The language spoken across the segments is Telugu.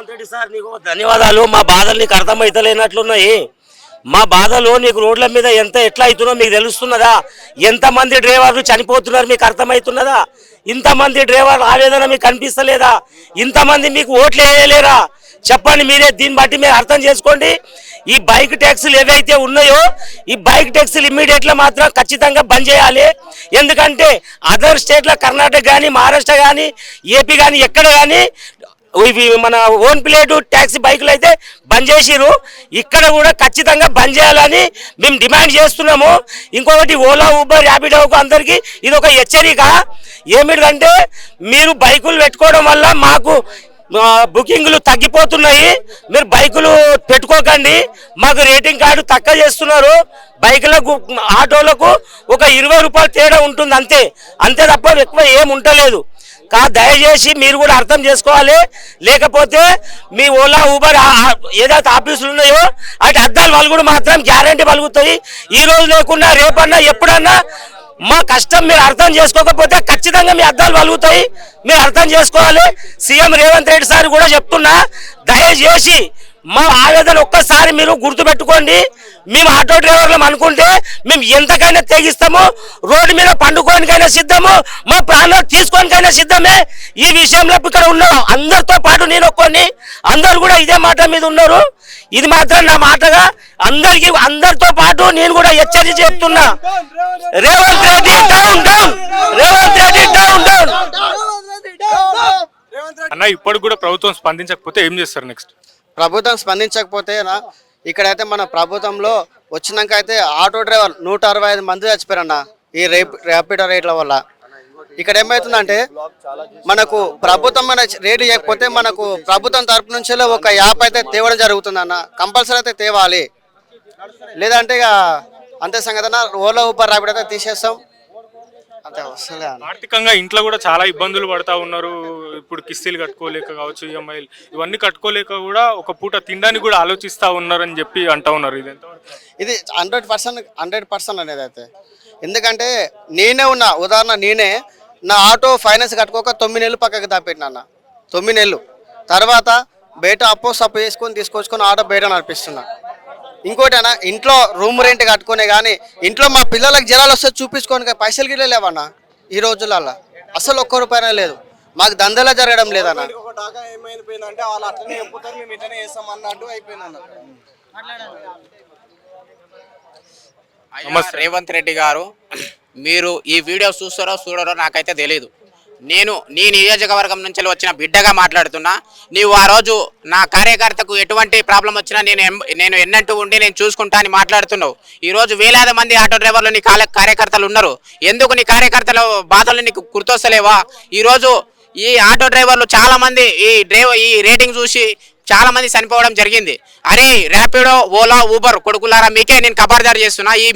రేవంత్ రెడ్డి సార్ నీకు ధన్యవాదాలు. మా బాధలు నీకు అర్థమైతలేనట్లున్నాయి. మా బాధలు నీకు రోడ్ల మీద ఎట్లా అవుతుందో మీకు తెలుస్తున్నదా? ఎంతమంది డ్రైవర్లు చనిపోతున్నారు మీకు అర్థమవుతున్నదా? ఇంతమంది డ్రైవర్లు ఆవేదన మీకు కనిపిస్తలేదా? ఇంతమంది మీకు ఓట్లు వేయలేరా? చెప్పండి మీరే. దీన్ని బట్టి మీరు అర్థం చేసుకోండి. ఈ బైక్ ట్యాక్సీలు ఏవైతే ఉన్నాయో ఈ బైక్ ట్యాక్సీలు ఇమ్మీడియట్గా మాత్రం ఖచ్చితంగా బంద్ చేయాలి. ఎందుకంటే అదర్ స్టేట్ల కర్ణాటక కానీ మహారాష్ట్ర కానీ ఏపీ కానీ ఎక్కడ కానీ ఇవి మన ఓన్ ప్లేటు ట్యాక్సీ బైకులు అయితే బంద్ చేసిరు. ఇక్కడ కూడా ఖచ్చితంగా బంద్ చేయాలని మేము డిమాండ్ చేస్తున్నాము. ఇంకొకటి ఓలా ఊబర్ ర్యాపిడోకు అందరికీ ఇది ఒక హెచ్చరిక. ఏమిటంటే మీరు బైకులు పెట్టుకోవడం వల్ల మాకు బుకింగ్లు తగ్గిపోతున్నాయి. మీరు బైకులు పెట్టుకోకండి. మాకు రేటింగ్ కార్డు తక్కువ చేస్తున్నారు. బైకులకు ఆటోలకు ఒక 20 రూపాయలు తేడా ఉంటుంది అంతే. అంతే తప్ప ఎక్కువ ఏముంటలేదు. దయచేసి మీరు కూడా అర్థం చేసుకోవాలి. లేకపోతే మీ ఓలా ఊబర్ ఏదైతే ఆఫీసులు ఉన్నాయో అటు అద్దాలు పలుగుడు మాత్రం గ్యారంటీ పలుగుతాయి. ఈ రోజు లేకుండా రేపన్నా ఎప్పుడన్నా మా కష్టం మీరు అర్థం చేసుకోకపోతే ఖచ్చితంగా మీ అద్దాలు పలుగుతాయి. మీరు అర్థం చేసుకోవాలి. సీఎం రేవంత్ రెడ్డి సార్ కూడా చెప్తున్నా, దయచేసి మా ఆవేదన ఒక్కసారి మీరు గుర్తుపెట్టుకోండి. మేము ఆటో డ్రైవర్లం అనుకుంటే మేము ఎంతకైనా తెగిస్తాము. రోడ్డు మీద పండుకోనికైనా సిద్ధము, మా ప్రాణాలు తీసుకోనికైనా సిద్ధమే. ఈ విషయంలో ఇక్కడ ఉన్న అందరితో పాటు నేను ఒక్కొని అందరు కూడా ఇదే మాట మీద ఉన్నారు. ఇది మాత్రం నా మాటగా అందరితో పాటు నేను కూడా హెచ్చరించి చెప్తున్నా. Revanth Reddy down down, Revanth Reddy down down. అన్న ఇప్పటికి కూడా ప్రభుత్వం స్పందించకపోతే ఏం చేస్తారు నెక్స్ట్? ప్రభుత్వం స్పందించకపోతే ఇక్కడైతే మన ప్రభుత్వంలో వచ్చినాక అయితే ఆటో డ్రైవర్ 165 మంది చచ్చిపోయారన్న ఈ ర్యాపిడో రేట్ల వల్ల. ఇక్కడ ఏమవుతుందంటే మనకు ప్రభుత్వం మన రేటు చేయకపోతే మనకు ప్రభుత్వం తరపు నుంచి ఒక యాప్ అయితే తేవడం జరుగుతుందన్న. కంపల్సరీ అయితే తేవాలి. లేదంటే ఇక అంతే సంగతి అన్న. ఓలా ఊబర్ ర్యాపిడో అయితే తీసేస్తాం అంతే. వస్తుంది ఆర్థికంగా ఇంట్లో కూడా చాలా ఇబ్బందులు పడతా ఉన్నారు. ఇప్పుడు కిస్తీలు కట్టుకోలేక కావచ్చు, ఈఎంఐలు ఇవన్నీ కట్టుకోలేక కూడా ఒక పూట తినడానికి కూడా ఆలోచిస్తూ ఉన్నారని చెప్పి అంటూ ఉన్నారు. ఇది 100% అనేది అయితే. ఎందుకంటే నేనే ఉన్నా, ఉదాహరణ నేనే నా ఆటో ఫైనాన్స్ కట్టుకోక 9 నెలలు పక్కకి దాపెట్టినా అన్న. 9 నెలలు తర్వాత బయట అప్పు చేసుకొని తీసుకొచ్చుకొని ఆటో బయట నడిపిస్తున్నా. ఇంకోటి అన్న, ఇంట్లో రూమ్ రెంట్ కట్టుకునే కానీ ఇంట్లో మా పిల్లలకు జ్వరాలు వస్తే చూపించుకోని పైసలు గిట్ల లేవన్న. ఈ రోజులలో అసలు ఒక్క రూపాయనే లేదు. మాకు దందలా జరగడం లేదన్న. రేవంత్ రెడ్డి గారు, మీరు ఈ వీడియో చూడరో నాకైతే తెలియదు. నేను నీ నియోజకవర్గం నుంచి వచ్చిన బిడ్డగా మాట్లాడుతున్నా. నీవు ఆ రోజు నా కార్యకర్తకు ఎటువంటి ప్రాబ్లం వచ్చినా నేను ఎన్నట్టు ఉండి నేను చూసుకుంటా అని మాట్లాడుతున్నావు. ఈరోజు వేలాది మంది ఆటో డ్రైవర్లు నీ కార్యకర్తలు ఉన్నారు. ఎందుకు నీ కార్యకర్తల బాధలు నీకు గుర్తొస్తలేవా? ఈరోజు ఈ ఆటో డ్రైవర్లు చాలామంది ఈ రేటింగ్ చూసి చాలా మంది చనిపోవడం జరిగింది. అరే ర్యాపిడో ఓలా ఊబర్ కొడుకులారా, మీకే నేను ఖబర్దారు చేస్తున్నా. ఈ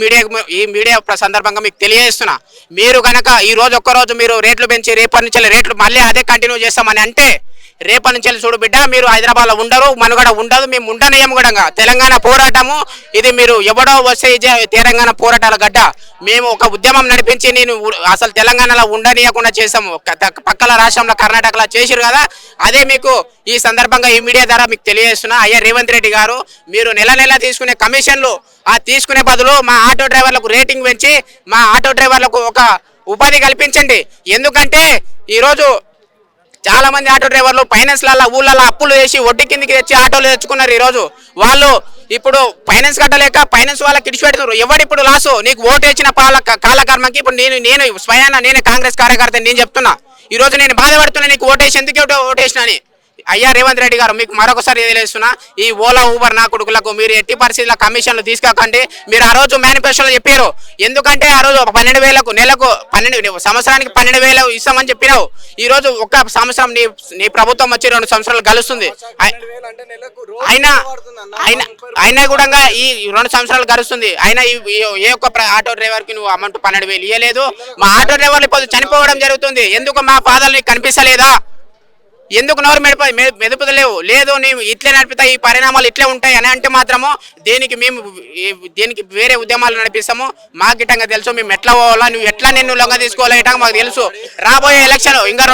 మీడియా సందర్భంగా మీకు తెలియజేస్తున్నా. మీరు కనుక ఈ రోజు ఒక్కరోజు మీరు రేట్లు పెంచి రేపటి నుంచి రేట్లు మళ్ళీ అదే కంటిన్యూ చేస్తామని అంటే రేపటి నుంచి చూడు బిడ్డ, మీరు హైదరాబాద్లో ఉండరు, మనుగడ ఉండదు. మేము ఉండనేయం కూడా. తెలంగాణ పోరాటము ఇది. మీరు ఎవడో వస్తే తెలంగాణ పోరాటాల గడ్డ. మేము ఒక ఉద్యమం నడిపించి నేను అసలు తెలంగాణలో ఉండనీయకుండా చేసాము. పక్కల రాష్ట్రంలో కర్ణాటకలో చేసిరు కదా. అదే మీకు ఈ సందర్భంగా ఈ మీడియా ద్వారా మీకు తెలియజేస్తున్నా. అయ్యా రేవంత్ రెడ్డి గారు, మీరు నెల తీసుకునే కమిషన్లు తీసుకునే బదులు మా ఆటో డ్రైవర్లకు రేటింగ్ పెంచి మా ఆటో డ్రైవర్లకు ఒక ఉపాధి కల్పించండి. ఎందుకంటే ఈరోజు చాలా మంది ఆటో డ్రైవర్లు ఫైనాన్స్లలో ఊళ్ళలో అప్పులు చేసి వడ్డీ కిందికి తెచ్చి ఆటోలు తెచ్చుకున్నారు. ఈరోజు వాళ్ళు ఇప్పుడు ఫైనాన్స్ కట్టలేక ఫైనాన్స్ వాళ్ళకి ఇడిచిపెడుతున్నారు. ఎవడిప్పుడు లాసు? నీకు ఓటు వేసిన కాలకర్మకి ఇప్పుడు నేను స్వయాన నేనే కాంగ్రెస్ కార్యకర్త నేను చెప్తున్నా. ఈరోజు నేను బాధపడుతున్నా నీకు ఓటేసి ఎందుకు ఓటేసినా అని. అయ్యా రేవంత్ రెడ్డి గారు, మీకు మరొకసారి తెలియజేస్తున్నా, ఈ ఓలా ఊబర్ నా కొడుకులకు మీరు ఎట్టి పరిస్థితుల్లో కమిషన్లు తీసుకోకండి. మీరు ఆ రోజు మేనిఫెస్టోలో చెప్పారు. ఎందుకంటే ఆ రోజు 12,000 నెలకు 12 సంవత్సరానికి 12,000 ఇస్తామని చెప్పినావు. ఈ రోజు ఒక సంవత్సరం నీ ప్రభుత్వం వచ్చి 2 సంవత్సరాలు గడుస్తుంది. అయినా కూడా ఈ 2 సంవత్సరాలు గడుస్తుంది. అయినా ఏ ఒక్క ఆటో డ్రైవర్కి నువ్వు అమౌంట్ 12,000 ఇవ్వలేదు. మా ఆటో డ్రైవర్లు ఇప్పుడు చనిపోవడం జరుగుతుంది. ఎందుకు మా బాధలు నీకు కనిపిస్తలేదా? ఎందుకు నోరు మెదుపుతలేవు? లేదు నీవు ఇట్లే నడిపితే ఈ పరిణామాలు ఇట్లే ఉంటాయి అని అంటే మాత్రము దీనికి వేరే ఉద్యమాలు నడిపిస్తాము. మాకు గిట్టంగా తెలుసు మేము ఎట్లా పోవాలా, నువ్వు ఎట్లా నిన్ను లొంగ తీసుకోవాలా ఇటంగా మాకు తెలుసు. రాబోయే ఎలక్షన్ ఇంకా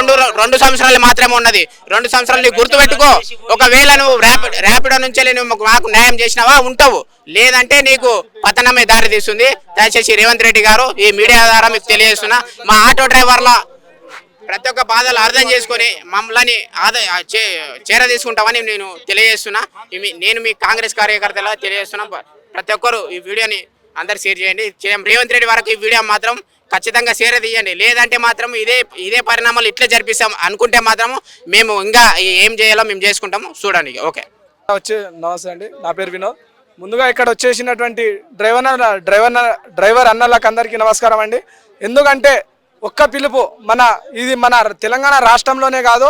రెండు సంవత్సరాలు మాత్రమే ఉన్నది. 2 సంవత్సరాలు నీకు గుర్తుపెట్టుకో. ఒకవేళ నువ్వు ర్యాపిడో నుంచి నువ్వు మాకు న్యాయం చేసినావా ఉంటావు, లేదంటే నీకు పతనమే దారి తీస్తుంది. దయచేసి రేవంత్ రెడ్డి గారు ఈ మీడియా ద్వారా మీకు తెలియజేస్తున్నా, మా ఆటో డ్రైవర్ల ప్రతి ఒక్క బాధలు అర్థం చేసుకొని మమ్మల్ని చేర తీసుకుంటామని నేను తెలియజేస్తున్నా. నేను మీ కాంగ్రెస్ కార్యకర్తలా తెలియజేస్తున్నా. ప్రతి ఒక్కరు ఈ వీడియోని అందరు షేర్ చేయండి. రేవంత్ రెడ్డి వరకు ఈ వీడియో మాత్రం ఖచ్చితంగా షేర్ తీయండి. లేదంటే మాత్రం ఇదే పరిణామాలు ఇట్లా జరిపిస్తాం అనుకుంటే మాత్రం మేము ఇంకా ఏం చేయాలో మేము చేసుకుంటాము. చూడండి. ఓకే. నమస్తే అండి, నా పేరు వినోద్. ముందుగా ఇక్కడ వచ్చేసినటువంటి డ్రైవర్ అన్నలకు అందరికీ నమస్కారం అండి. ఎందుకంటే ఒక్క పిలుపు ఇది మన తెలంగాణ రాష్ట్రంలోనే కాదు,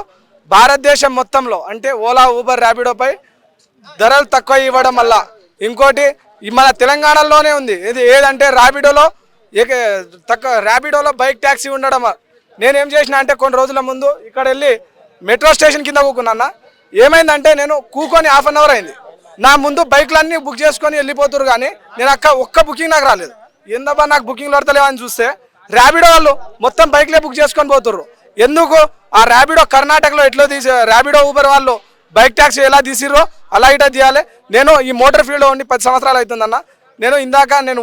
భారతదేశం మొత్తంలో అంటే ఓలా, ఊబర్, ర్యాపిడోపై ధరలు తక్కువ ఇవ్వడం వల్ల ఇంకోటి మన తెలంగాణలోనే ఉంది. ఏదంటే ర్యాపిడోలో బైక్ ట్యాక్సీ ఉండడం. నేనేం చేసిన అంటే కొన్ని రోజుల ముందు ఇక్కడ వెళ్ళి మెట్రో స్టేషన్ కింద కూకున్నా. ఏమైందంటే నేను కూకొని ½ అన్ అవర్ అయింది. నా ముందు బైక్లన్నీ బుక్ చేసుకొని వెళ్ళిపోతురు, కానీ నేను ఒక్క బుకింగ్ నాకు రాలేదు. ఏందబ్బా నాకు బుకింగ్ పడతలేవని చూస్తే ర్యాపిడో వాళ్ళు మొత్తం బైక్లే బుక్ చేసుకొని పోతుర్రు. ఎందుకు? ఆ ర్యాపిడో కర్ణాటకలో ఎట్లా ర్యాపిడో ఊబర్ వాళ్ళు బైక్ ట్యాక్సీ ఎలా తీసిర్రో అలా ఇటా తీయాలి. నేను ఈ మోటార్ ఫీల్డ్లో ఉండి 10 సంవత్సరాలు అవుతుందన్న. నేను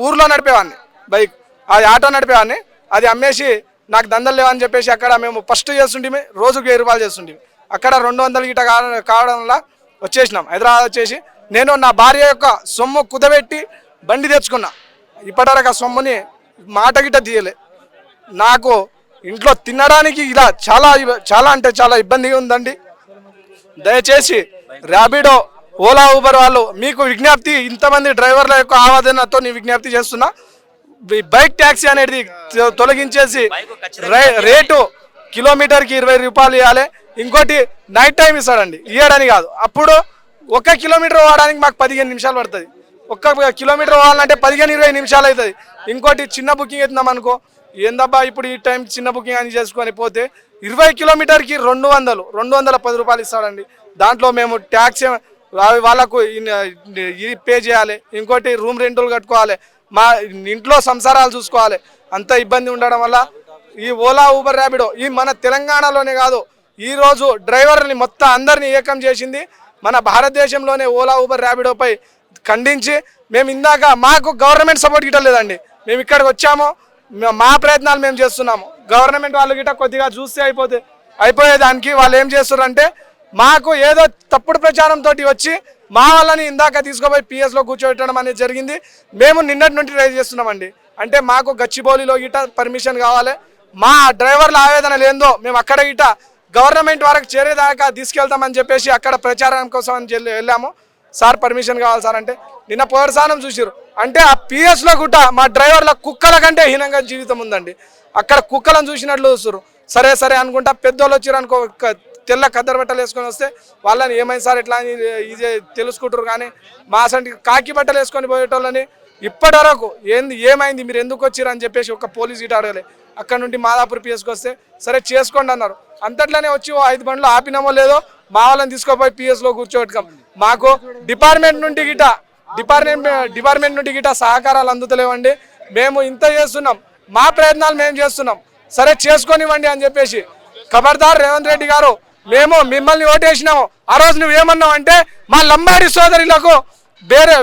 ఊర్లో నడిపేవాడిని, బైక్ అది ఆటో నడిపేవాడిని. అది అమ్మేసి నాకు దందలు లేవని చెప్పేసి అక్కడ మేము ఫస్ట్ చేస్తుంటే రోజుకు 1000 రూపాయలు చేస్తుంటే అక్కడ 200 గిట కావడం వల్ల వచ్చేసినాం. హైదరాబాద్ వచ్చేసి నేను నా భార్య యొక్క సొమ్ము కుదబెట్టి బండి తెచ్చుకున్నా. ఇప్పటివరకు ఆ సొమ్ముని మాట గిట్ట తీయలే. నాకు ఇంట్లో తినడానికి ఇలా చాలా అంటే చాలా ఇబ్బందిగా ఉందండి. దయచేసి ర్యాపిడో, ఓలా, ఊబర్ వాళ్ళు మీకు విజ్ఞప్తి, ఇంతమంది డ్రైవర్ల యొక్క ఆవేదనతో నేను విజ్ఞప్తి చేస్తున్నా. బైక్ ట్యాక్సీ అనేది తొలగించేసి రేటు కిలోమీటర్కి 20 రూపాయలు ఇవ్వాలి. ఇంకోటి నైట్ టైం ఇస్తాడండి, ఇవ్వడానికి కాదు. అప్పుడు 1 కిలోమీటర్ పోవడానికి మాకు 15 నిమిషాలు పడుతుంది. 1 కిలోమీటర్ పోవాలంటే 15-20 నిమిషాలు అవుతుంది. ఇంకోటి చిన్న బుకింగ్ అవుతున్నాం అనుకో, ఏందబ్బా ఇప్పుడు ఈ టైం చిన్న బుకింగ్ అని చేసుకొని పోతే 20 కిలోమీటర్కి 210 రూపాయలు ఇస్తాడండి. దాంట్లో మేము ట్యాక్స్ వాళ్ళకు ఇది పే చేయాలి. ఇంకోటి రూమ్ రెంటులు కట్టుకోవాలి, మా ఇంట్లో సంసారాలు చూసుకోవాలి. అంత ఇబ్బంది ఉండడం వల్ల ఈ ఓలా, ఊబర్, ర్యాపిడో ఈ మన తెలంగాణలోనే కాదు, ఈరోజు డ్రైవర్ని మొత్తం అందరినీ ఏకం చేసింది మన భారతదేశంలోనే. ఓలా, ఊబర్, ర్యాపిడోపై ఖండించి మేము ఇందాక మాకు గవర్నమెంట్ సపోర్ట్ గిట్టలేదండి. మేము ఇక్కడికి వచ్చాము, మా ప్రయత్నాలు మేము చేస్తున్నాము. గవర్నమెంట్ వాళ్ళు గిట్ట కొద్దిగా చూస్తే అయిపోయేదానికి వాళ్ళు ఏం చేస్తారంటే మాకు ఏదో తప్పుడు ప్రచారంతో వచ్చి మా వాళ్ళని ఇందాక తీసుకుపోయి పిఎస్లో కూర్చోబెట్టడం అనేది జరిగింది. మేము నిన్నటి నుండి ట్రై చేస్తున్నామండి. అంటే మాకు గచ్చిబౌలిలో గిట్ట పర్మిషన్ కావాలి. మా డ్రైవర్ల ఆవేదన లేదో మేము అక్కడ గిట్ట గవర్నమెంట్ వరకు చేరేదాకా తీసుకెళ్తామని చెప్పేసి అక్కడ ప్రచారం కోసం అని వెళ్ళాము. సార్ పర్మిషన్ కావాలి సార్ అంటే నిన్న పోరసానం చూసారు. అంటే ఆ పిఎస్లో కూడా మా డ్రైవర్ల కుక్కల కంటే హీనంగా జీవితం ఉందండి. అక్కడ కుక్కలను చూసినట్లు చూస్తారు. సరే అనుకుంటా పెద్దోళ్ళు వచ్చారు అనుకో, తెల్ల కద్దరు బట్టలు వేసుకొని వస్తే వాళ్ళని ఏమైంది సార్ ఇట్లా ఇది తెలుసుకుంటారు. కానీ మా అసలు కాకి బట్టలు వేసుకొని పోయేటోళ్ళని ఇప్పటి వరకు ఏమైంది మీరు ఎందుకు వచ్చారు అని చెప్పేసి ఒక పోలీస్ గిట అడగలే. అక్కడ నుండి మాదాపూర్ పిఎస్కి వస్తే సరే చేసుకోండి అన్నారు. అంతట్లోనే వచ్చి 5 బండ్లు ఆపినామో లేదో మా వాళ్ళని తీసుకుపోయి పిఎస్లో కూర్చోబెట్టుకాం. మాకు డిపార్ట్మెంట్ నుండి గిట సహకారాలు అందుతలేవండి. మేము ఇంత చేస్తున్నాం, మా ప్రయత్నాలు మేము చేస్తున్నాం, సరే చేసుకోనివ్వండి అని చెప్పేసి. ఖబర్దార్ రేవంత్ రెడ్డి గారు, మేము మిమ్మల్ని ఓటేసినాము. ఆ రోజు నువ్వేమన్నావు అంటే మా లంబాడి సోదరులకు వేరే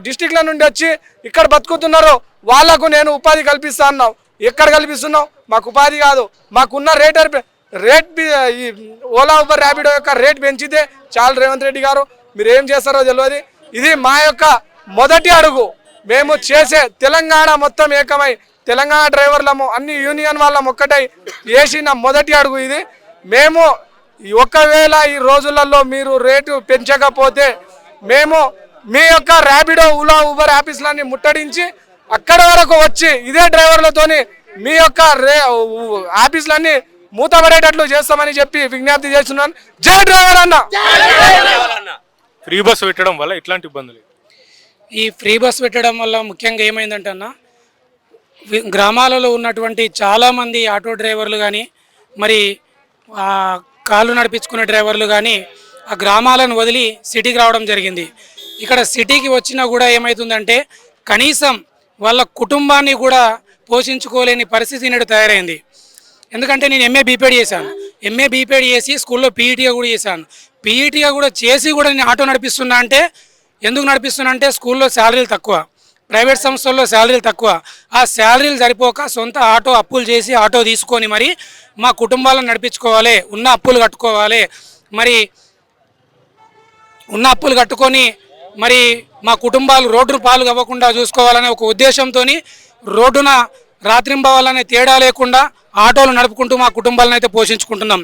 డిస్టిక్ల నుండి వచ్చి ఇక్కడ బతుకుతున్నారు వాళ్లకు నేను ఉపాధి కల్పిస్తా అన్నావు. ఎక్కడ కల్పిస్తున్నావు? మాకు ఉపాధి కాదు, మాకున్న రేట్ ఈ ఓలా, ఊబర్, ర్యాపిడో యొక్క రేట్ పెంచితే చాలు. రేవంత్ రెడ్డి గారు మీరు ఏం చేస్తారో తెలియదు. ఇది మా యొక్క మొదటి అడుగు. మేము చేసే తెలంగాణ మొత్తం ఏకమై తెలంగాణ డ్రైవర్లము అన్ని యూనియన్ వాళ్ళం ఒక్కటై వేసిన మొదటి అడుగు ఇది. మేము ఒకవేళ ఈ రోజులలో మీరు రేటు పెంచకపోతే మేము మీ యొక్క ర్యాపిడో, ఓలా, ఊబర్ ఆఫీసులన్నీ ముట్టడించి అక్కడ వరకు వచ్చి ఇదే డ్రైవర్లతోని మీ యొక్క ఆఫీసులన్నీ మూతపడేటట్లు చేస్తామని చెప్పి విజ్ఞప్తి చేస్తున్నాను. జై డ్రైవర్ అన్న. ఫ్రీ బస్ పెట్టడం వల్ల ఇట్లాంటి ఇబ్బందులు, ఈ ఫ్రీ బస్ పెట్టడం వల్ల ముఖ్యంగా ఏమైందంటే అన్న, గ్రామాలలో ఉన్నటువంటి చాలామంది ఆటో డ్రైవర్లు కానీ మరి కాళ్ళు నడిపించుకునే డ్రైవర్లు కానీ ఆ గ్రామాలను వదిలి సిటీకి రావడం జరిగింది. ఇక్కడ సిటీకి వచ్చినా కూడా ఏమవుతుందంటే కనీసం వాళ్ళ కుటుంబాన్ని కూడా పోషించుకోలేని పరిస్థితి నేడు తయారైంది. ఎందుకంటే నేను ఎంఏ బీపీఎడ్ చేశాను. ఎంఏ బీపీఎడ్ చేసి స్కూల్లో పీఈటీగా కూడా చేశాను. పీఈటీగా కూడా చేసి కూడా నేను ఆటో నడిపిస్తున్నా అంటే ఎందుకు నడిపిస్తున్నా అంటే స్కూల్లో శాలరీలు తక్కువ, ప్రైవేట్ సంస్థల్లో శాలరీలు తక్కువ. ఆ శాలరీలు సరిపోక సొంత ఆటో అప్పులు చేసి ఆటో తీసుకొని మరి మా కుటుంబాలను నడిపించుకోవాలి, ఉన్న అప్పులు కట్టుకోవాలి, మరి ఉన్న అప్పులు కట్టుకొని మరి మా కుటుంబాలు రోడ్డు పాలు అవ్వకుండా చూసుకోవాలనే ఒక ఉద్దేశంతో రోడ్డున రాత్రింబవాలనే తేడా లేకుండా ఆటోలు నడుపుకుంటూ మా కుటుంబాలను అయితే పోషించుకుంటున్నాం.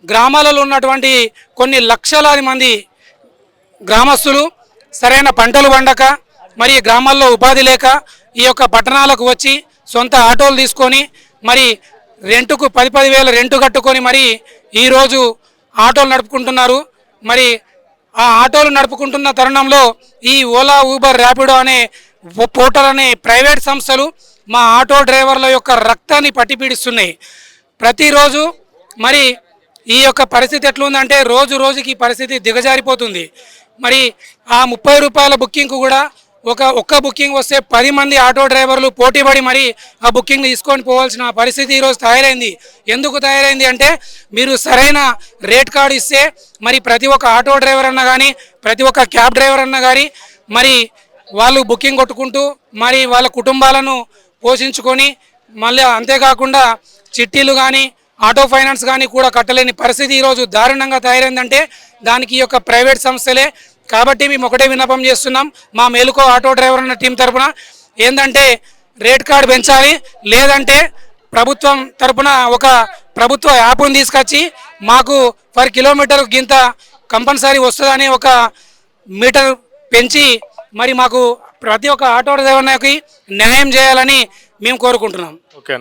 గ్రామాలలో ఉన్నటువంటి కొన్ని లక్షలాది మంది గ్రామస్తులు సరైన పంటలు పండక మరి గ్రామాల్లో ఉపాధి లేక ఈ యొక్క పట్టణాలకు వచ్చి సొంత ఆటోలు తీసుకొని మరి రెంటుకు 10,000 రెంటు కట్టుకొని మరి ఈరోజు ఆటోలు నడుపుకుంటున్నారు. మరి ఆ ఆటోలు నడుపుకుంటున్న తరుణంలో ఈ ఓలా, ఊబర్, ర్యాపిడో అనే పోర్టల్ అనే ప్రైవేట్ సంస్థలు మా ఆటో డ్రైవర్ల యొక్క రక్తాన్ని పట్టిపీడిస్తున్నాయి. ప్రతిరోజు మరి ఈ యొక్క పరిస్థితి ఎట్లుందంటే రోజు రోజుకి ఈ పరిస్థితి దిగజారిపోతుంది. మరి ఆ 30 రూపాయల బుకింగ్కు కూడా ఒక్క బుకింగ్ వస్తే 10 మంది ఆటో డ్రైవర్లు పోటీపడి మరి ఆ బుకింగ్ తీసుకొని పోవాల్సిన పరిస్థితి ఈరోజు తయారైంది. ఎందుకు తయారైంది అంటే మీరు సరైన రేట్ కార్డు ఇస్తే మరి ప్రతి ఒక్క ఆటో డ్రైవర్ అన్నా కానీ ప్రతి ఒక్క క్యాబ్ డ్రైవర్ అన్నా కానీ మరి వాళ్ళు బుకింగ్ కొట్టుకుంటూ మరి వాళ్ళ కుటుంబాలను పోషించుకొని మళ్ళీ అంతేకాకుండా చిట్టీలు కానీ ఆటో ఫైనాన్స్ కానీ కూడా కట్టలేని పరిస్థితి ఈరోజు దారుణంగా తయారైందంటే దానికి ఈ యొక్క ప్రైవేట్ సంస్థలే. కాబట్టి మేము ఒకటే విన్నపం చేస్తున్నాం మా మేలుకో ఆటో డ్రైవర్ అన్న టీం తరఫున ఏంటంటే రేట్ కార్డు పెంచాలి, లేదంటే ప్రభుత్వం తరఫున ఒక ప్రభుత్వ యాప్ను తీసుకొచ్చి మాకు పర్ కిలోమీటర్ గింత కంపల్సరీ వస్తుందని ఒక మీటర్ పెంచి మరి మాకు ప్రతి ఒక్క ఆటో డ్రైవర్కి న్యాయం చేయాలని మేము కోరుకుంటున్నాం. ఓకే.